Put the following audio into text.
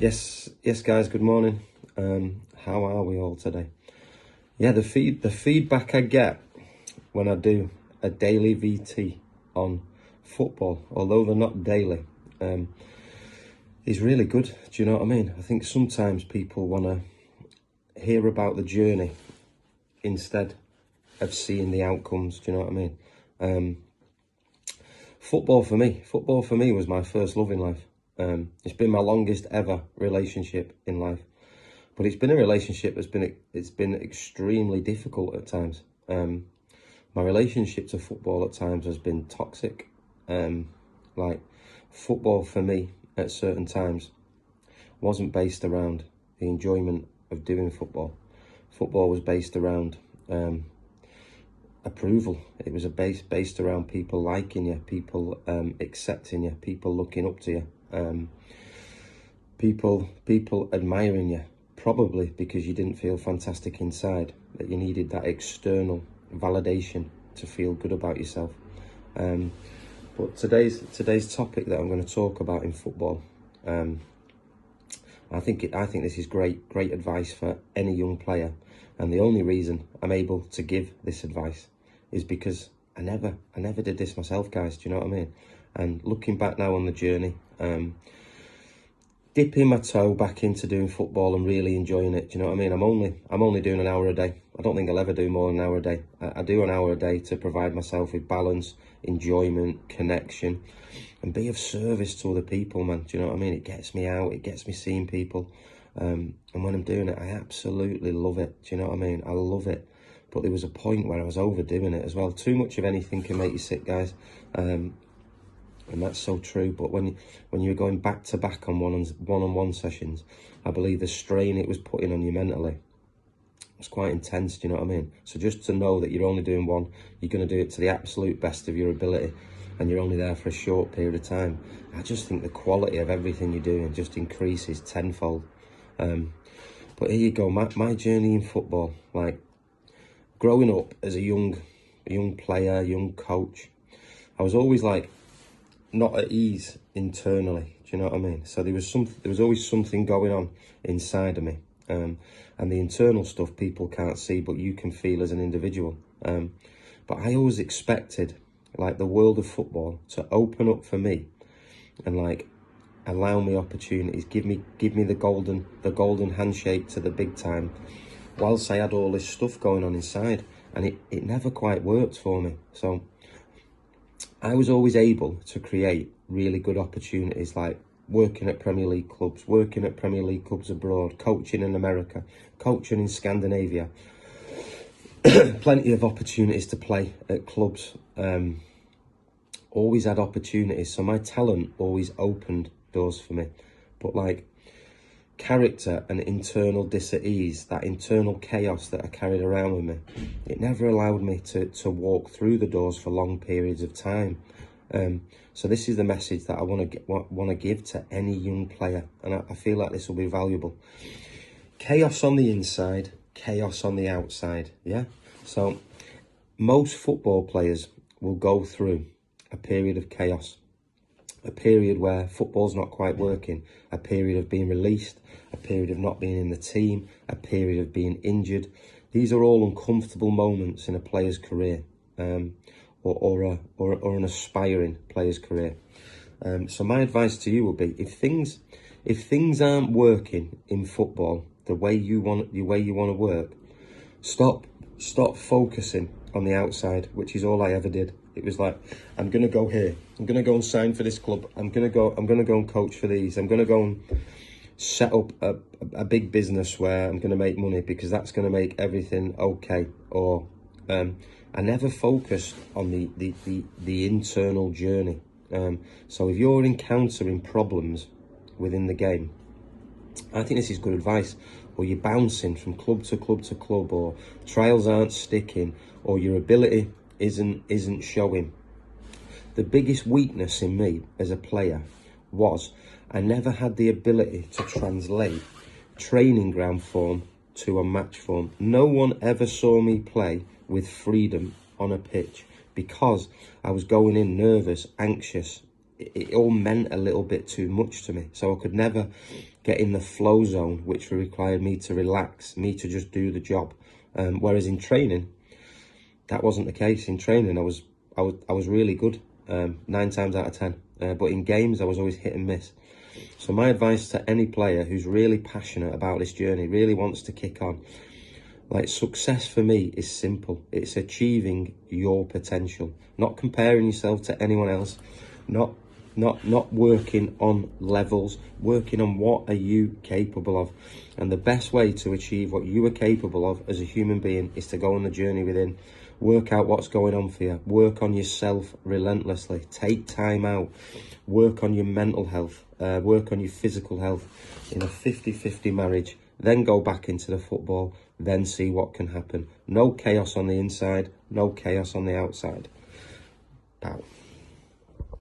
Yes, guys. Good morning. How are we all today? Yeah, the feedback I get when I do a daily VT on football, although they're not daily, is really good. Do you know what I mean? I think sometimes people want to hear about the journey instead of seeing the outcomes. Do you know what I mean? Football for me was my first love in life. It's been my longest ever relationship in life. But it's been a relationship it's been extremely difficult at times. My relationship to football at times has been toxic. Like football for me at certain times wasn't based around the enjoyment of doing football. Football was based around approval. It was based around people liking you, people accepting you, people looking up to you, people admiring you. Probably because you didn't feel fantastic inside, that you needed that external validation to feel good about yourself. But today's topic that I'm going to talk about in football, I think this is great advice for any young player, and the only reason I'm able to give this advice is because I never did this myself, guys. Do you know what I mean? And looking back now on the journey, dipping my toe back into doing football and really enjoying it. Do you know what I mean? I'm only doing an hour a day. I don't think I'll ever do more than an hour a day. I do an hour a day to provide myself with balance, enjoyment, connection, and be of service to other people, man. Do you know what I mean? It gets me out. It gets me seeing people. And when I'm doing it, I absolutely love it. Do you know what I mean? I love it. But there was a point where I was overdoing it as well. Too much of anything can make you sick, guys. And that's so true. But when you're going back to back on one-on-one sessions, I believe the strain it was putting on you mentally was quite intense. Do you know what I mean? So just to know that you're only doing one, you're going to do it to the absolute best of your ability, and you're only there for a short period of time. I just think the quality of everything you're doing just increases tenfold. But here you go, my journey in football. Like growing up as a young player, young coach, I was always like not at ease internally. Do you know what I mean? So there was always something going on inside of me, and the internal stuff people can't see, but you can feel as an individual. But I always expected like the world of football to open up for me and like allow me opportunities, give me the golden handshake to the big time, whilst I had all this stuff going on inside, and it never quite worked for me. So I was always able to create really good opportunities, like working at Premier League clubs, working at Premier League clubs abroad, coaching in America, coaching in Scandinavia. Plenty of opportunities to play at clubs. Always had opportunities. So my talent always opened doors for me. But like character and internal dis-ease, that internal chaos that I carried around with me, it never allowed me to walk through the doors for long periods of time. So this is the message that I want to give to any young player, and I feel like this will be valuable. Chaos on the inside, chaos on the outside. Yeah. So most football players will go through a period of chaos, a period where football's not quite working, a period of being released, a period of not being in the team, a period of being injured. These are all uncomfortable moments in a player's career, or an aspiring player's career. So my advice to you will be: if things aren't working in football the way you want to work, stop focusing on the outside, which is all I ever did. It was like, I'm going to go here. I'm going to go and sign for this club. I'm going to go and coach for these. I'm going to go and set up a big business where I'm going to make money because that's going to make everything okay. Or I never focused on the internal journey. So if you're encountering problems within the game, I think this is good advice. Or you're bouncing from club to club to club, or trials aren't sticking, or your ability isn't showing. The biggest weakness in me as a player was I never had the ability to translate training ground form to a match form. No one ever saw me play with freedom on a pitch because I was going in nervous, anxious, it all meant a little bit too much to me. So I could never get in the flow zone, which required me to relax, me to just do the job. Whereas in training, that wasn't the case. In training, I was really good, 9 times out of 10. But in games, I was always hit and miss. So my advice to any player who's really passionate about this journey, really wants to kick on, like, success for me is simple. It's achieving your potential, not comparing yourself to anyone else, not working on levels, working on what are you capable of. And the best way to achieve what you are capable of as a human being is to go on the journey within. Work out what's going on for you. Work on yourself relentlessly. Take time out. Work on your mental health. Work on your physical health in a 50-50 marriage. Then go back into the football. Then see what can happen. No chaos on the inside. No chaos on the outside. Pow.